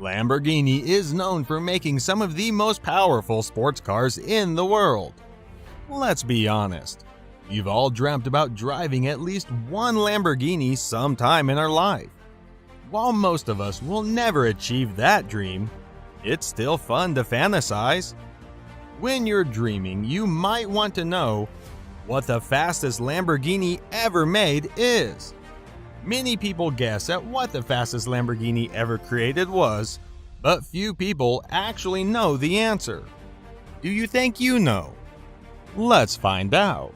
Lamborghini is known for making some of the most powerful sports cars in the world. Let's be honest, we've all dreamt about driving at least one Lamborghini sometime in our life. While most of us will never achieve that dream, it's still fun to fantasize. When you're dreaming, you might want to know what the fastest Lamborghini ever made is. Many people guess at what the fastest Lamborghini ever created was, but few people actually know the answer. Do you think you know? Let's find out.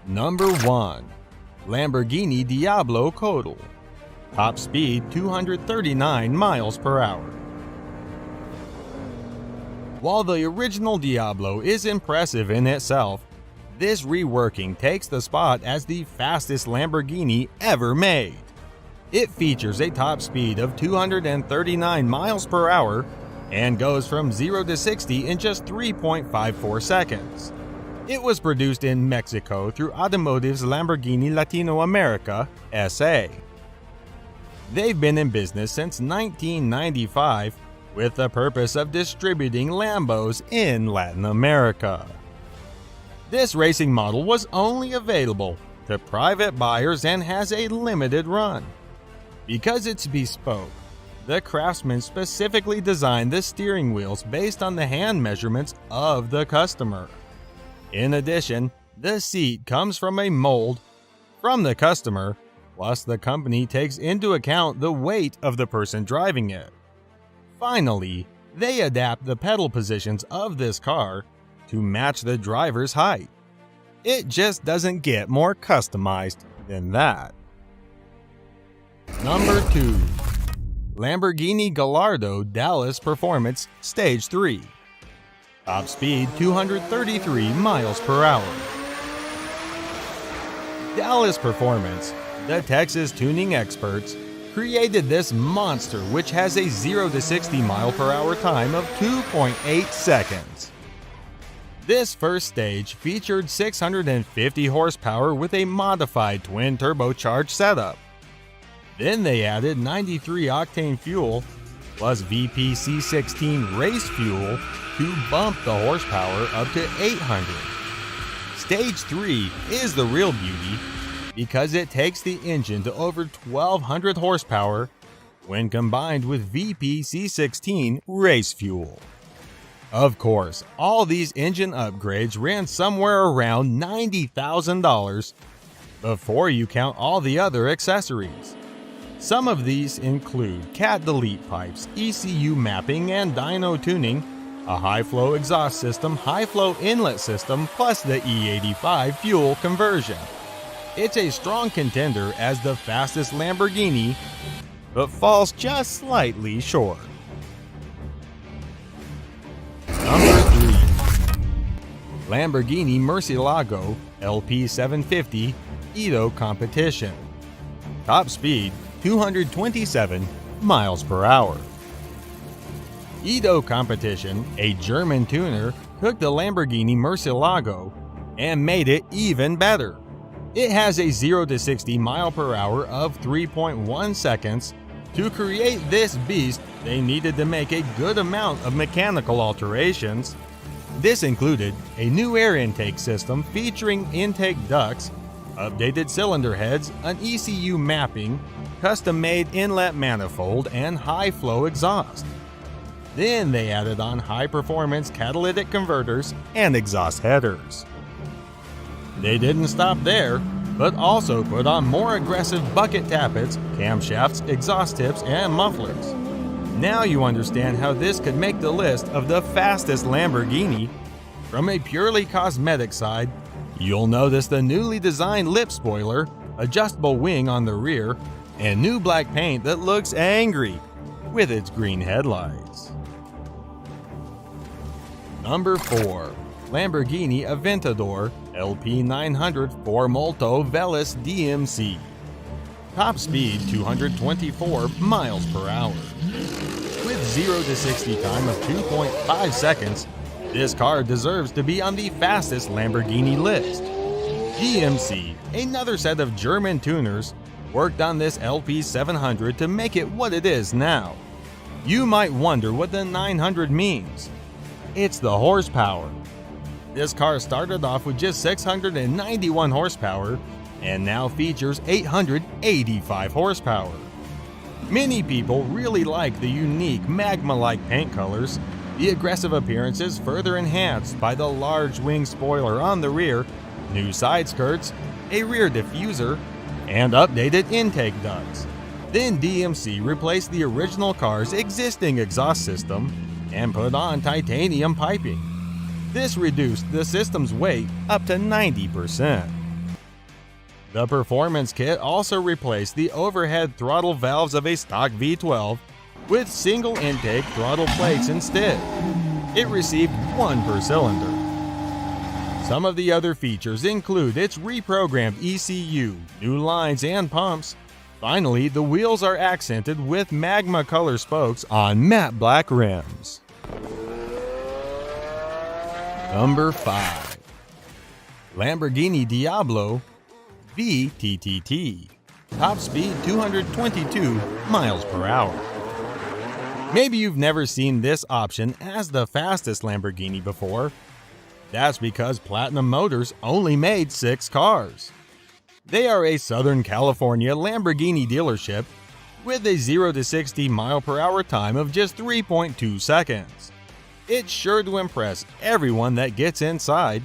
Number 1. Lamborghini Diablo Codal. Top speed 239 miles per hour. While the original Diablo is impressive in itself, this reworking takes the spot as the fastest Lamborghini ever made. It features a top speed of 239 miles per hour and goes from 0 to 60 in just 3.54 seconds. It was produced in Mexico through Automotive's Lamborghini Latino America, SA. They've been in business since 1995 with the purpose of distributing Lambos in Latin America. This racing model was only available to private buyers and has a limited run. Because it's bespoke, the craftsman specifically designed the steering wheels based on the hand measurements of the customer. In addition, the seat comes from a mold from the customer, plus the company takes into account the weight of the person driving it. Finally, they adapt the pedal positions of this car to match the driver's height. It just doesn't get more customized than that. Number 2. Lamborghini Gallardo Dallas Performance Stage 3. Top speed 233 miles per hour. Dallas Performance, the Texas tuning experts, created this monster which has a 0 to 60 mile per hour time of 2.8 seconds. This first stage featured 650 horsepower with a modified twin turbocharged setup. Then they added 93 octane fuel plus VPC16 race fuel to bump the horsepower up to 800. Stage 3 is the real beauty because it takes the engine to over 1200 horsepower when combined with VPC16 race fuel. Of course, all these engine upgrades ran somewhere around $90,000 before you count all the other accessories. Some of these include cat delete pipes, ECU mapping and dyno tuning, a high-flow exhaust system, high-flow inlet system, plus the E85 fuel conversion. It's a strong contender as the fastest Lamborghini, but falls just slightly short. Number 3. Lamborghini Murcielago LP750 Edo Competition. Top speed 227 miles per hour. Edo Competition, a German tuner, took the Lamborghini Murcielago and made it even better. It has a 0 to 60 mile per hour of 3.1 seconds. To create this beast, they needed to make a good amount of mechanical alterations. This included a new air intake system featuring intake ducts, updated cylinder heads, an ECU mapping, custom-made inlet manifold, and high-flow exhaust. Then they added on high-performance catalytic converters and exhaust headers. They didn't stop there, but also put on more aggressive bucket tappets, camshafts, exhaust tips, and mufflers. Now you understand how this could make the list of the fastest Lamborghini. From a purely cosmetic side, you'll notice the newly designed lip spoiler, adjustable wing on the rear, and new black paint that looks angry with its green headlights. Number 4. Lamborghini Aventador LP900 4Molto Veloce DMC. Top speed 224 miles per hour. With 0 to 60 time of 2.5 seconds, this car deserves to be on the fastest Lamborghini list. DMC, another set of German tuners, worked on this LP700 to make it what it is now. You might wonder what the 900 means. It's the horsepower. This car started off with just 691 horsepower and now features 885 horsepower. Many people really like the unique magma-like paint colors. The aggressive appearance is further enhanced by the large wing spoiler on the rear, new side skirts, a rear diffuser, and updated intake ducts. Then DMC replaced the original car's existing exhaust system and put on titanium piping. This reduced the system's weight up to 90%. The performance kit also replaced the overhead throttle valves of a stock V12 with single intake throttle plates instead. It received one per cylinder. Some of the other features include its reprogrammed ECU, new lines and pumps. Finally, the wheels are accented with magma color spokes on matte black rims. Number 5. Lamborghini Diablo VTTT. Top speed 222 miles per hour. Maybe you've never seen this option as the fastest Lamborghini before. That's because Platinum Motors only made 6 cars. They are a Southern California Lamborghini dealership with a 0 to 60 mile per hour time of just 3.2 seconds. It's sure to impress everyone that gets inside.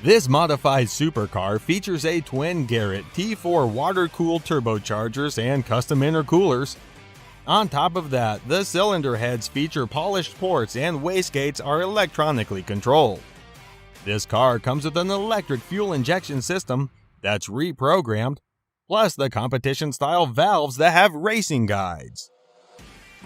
This modified supercar features a twin Garrett T4 water-cooled turbochargers and custom intercoolers. On top of that, the cylinder heads feature polished ports and wastegates are electronically controlled. This car comes with an electric fuel injection system that's reprogrammed, plus the competition-style valves that have racing guides.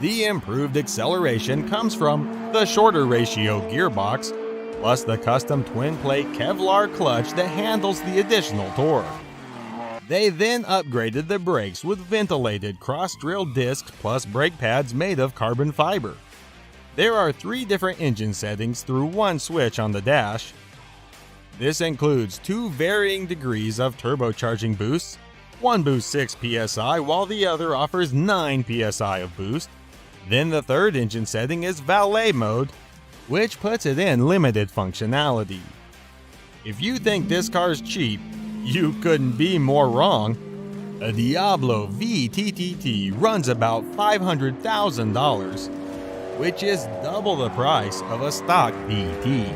The improved acceleration comes from the shorter ratio gearbox, plus the custom twin-plate Kevlar clutch that handles the additional torque. They then upgraded the brakes with ventilated cross-drilled discs plus brake pads made of carbon fiber. There are 3 different engine settings through one switch on the dash. This includes 2 varying degrees of turbocharging boosts. One boosts 6 psi while the other offers 9 psi of boost. Then the third engine setting is valet mode, which puts it in limited functionality. If you think this car's cheap, you couldn't be more wrong. A Diablo VTTT runs about $500,000, which is double the price of a stock VT.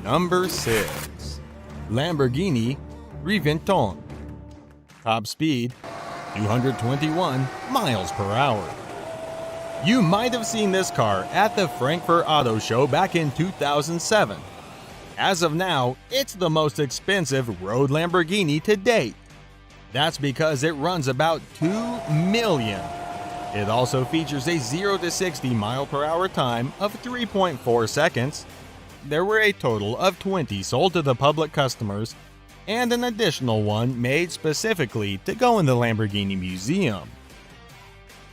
Number 6. Lamborghini Reventone. Top speed 221 miles per hour. You might have seen this car at the Frankfurt Auto Show back in 2007. As of now, it's the most expensive road Lamborghini to date. That's because it runs about $2 million. It also features a 0 to 60 mile per hour time of 3.4 seconds. There were a total of 20 sold to the public customers, and an additional one made specifically to go in the Lamborghini Museum.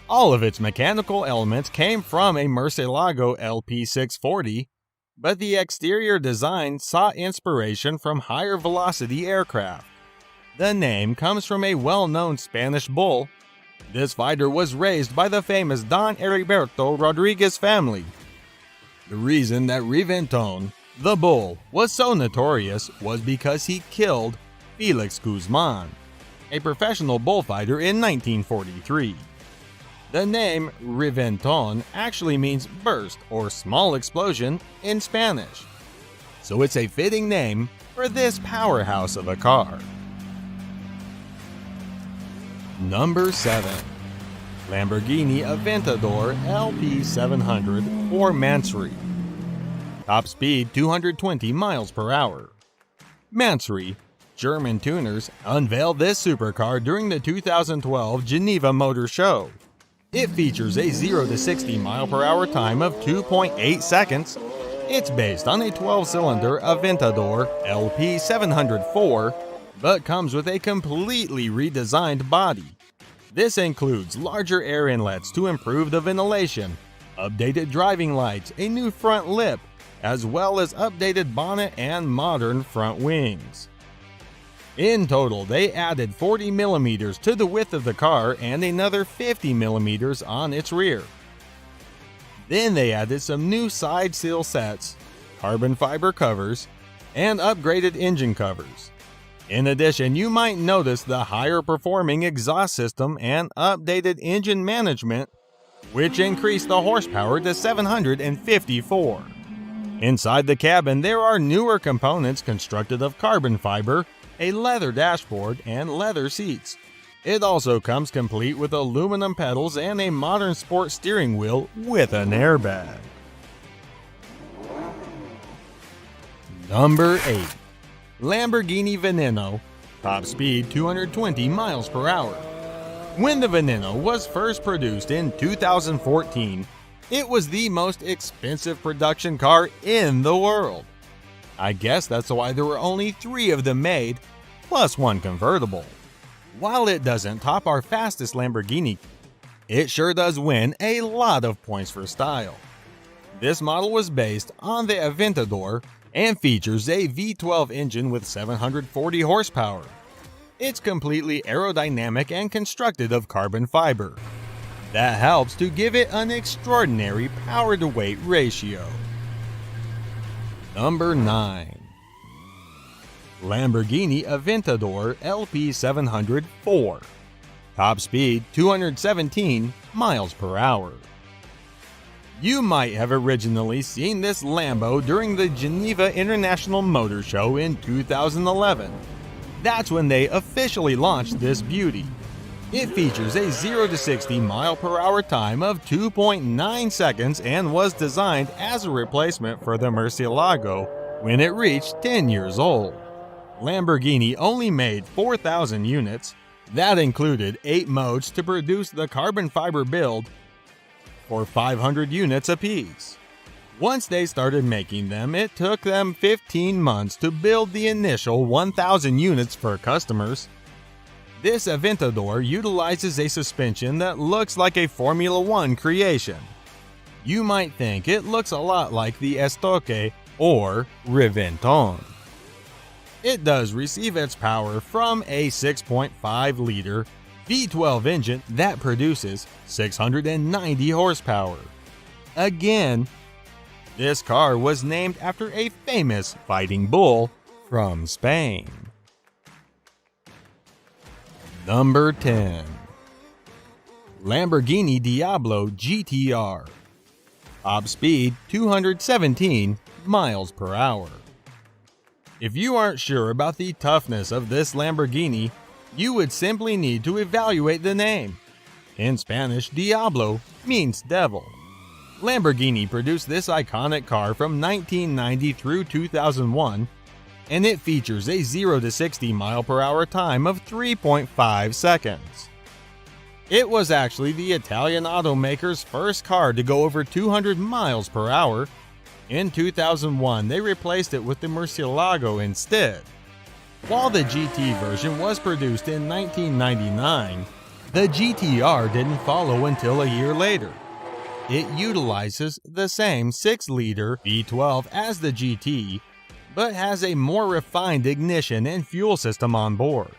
All of its mechanical elements came from a Murcielago LP640, but the exterior design sought inspiration from higher velocity aircraft. The name comes from a well-known Spanish bull. This fighter was raised by the famous Don Heriberto Rodriguez family. The reason that Reventone, the bull, was so notorious was because he killed Felix Guzman, a professional bullfighter in 1943. The name Reventone actually means burst or small explosion in Spanish, so it's a fitting name for this powerhouse of a car. Number 7. Lamborghini Aventador LP700 or Mansory. Top speed 220 miles per hour. Mansory, German tuners, unveiled this supercar during the 2012 Geneva Motor Show. It features a 0 to 60 mile per hour time of 2.8 seconds. It's based on a 12-cylinder Aventador LP704, but comes with a completely redesigned body. This includes larger air inlets to improve the ventilation, updated driving lights, a new front lip, as well as updated bonnet and modern front wings. In total, they added 40 millimeters to the width of the car and another 50 millimeters on its rear. Then they added some new side sill sets, carbon fiber covers, and upgraded engine covers. In addition, you might notice the higher performing exhaust system and updated engine management, which increased the horsepower to 754. Inside the cabin, there are newer components constructed of carbon fiber, a leather dashboard, and leather seats. It also comes complete with aluminum pedals and a modern sport steering wheel with an airbag. Number 8. Lamborghini Veneno, top speed 220 miles per hour. When the Veneno was first produced in 2014, it was the most expensive production car in the world. I guess that's why there were only 3 of them made, plus one convertible. While it doesn't top our fastest Lamborghini, it sure does win a lot of points for style. This model was based on the Aventador and features a V12 engine with 740 horsepower. It's completely aerodynamic and constructed of carbon fiber. That helps to give it an extraordinary power-to-weight ratio. Number 9. Lamborghini Aventador LP700-4. Top speed 217 miles per hour. You might have originally seen this Lambo during the Geneva International Motor Show in 2011. That's when they officially launched this beauty. It features a 0 to 60 mile per hour time of 2.9 seconds and was designed as a replacement for the Murcielago when it reached 10 years old. Lamborghini only made 4,000 units. That included 8 modes to produce the carbon fiber build for 500 units apiece. Once they started making them, it took them 15 months to build the initial 1,000 units for customers. This Aventador utilizes a suspension that looks like a Formula One creation. You might think it looks a lot like the Estoque or Riventon. It does receive its power from a 6.5-liter V12 engine that produces 690 horsepower. Again, this car was named after a famous fighting bull from Spain. Number 10. Lamborghini Diablo GTR. Top speed 217 miles per hour. If you aren't sure about the toughness of this Lamborghini, you would simply need to evaluate the name. In Spanish, Diablo means devil. Lamborghini produced this iconic car from 1990 through 2001, and it features a 0 to 60 mile per hour time of 3.5 seconds. It was actually the Italian automaker's first car to go over 200 miles per hour. In 2001, they replaced it with the Murcielago instead. While the GT version was produced in 1999, the GTR didn't follow until a year later. It utilizes the same 6-liter V12 as the GT, but has a more refined ignition and fuel system on board.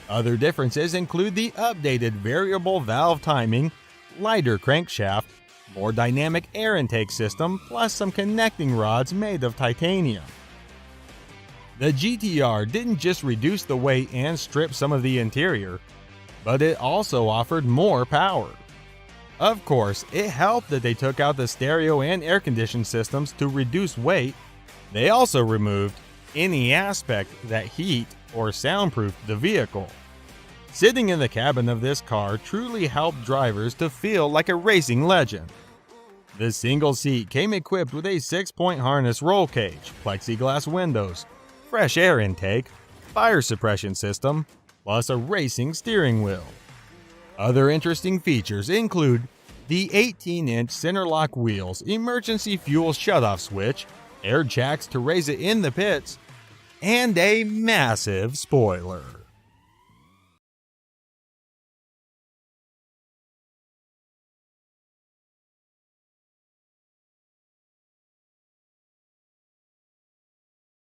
Other differences include the updated variable valve timing, lighter crankshaft, more dynamic air intake system, plus some connecting rods made of titanium. The GTR didn't just reduce the weight and strip some of the interior, but it also offered more power. Of course, it helped that they took out the stereo and air conditioning systems to reduce weight. They also removed any aspect that heat or soundproofed the vehicle. Sitting in the cabin of this car truly helped drivers to feel like a racing legend. The single seat came equipped with a 6-point harness roll cage, plexiglass windows, fresh air intake, fire suppression system, plus a racing steering wheel. Other interesting features include the 18-inch center lock wheels, emergency fuel shutoff switch, air jacks to raise it in the pits, and a massive spoiler.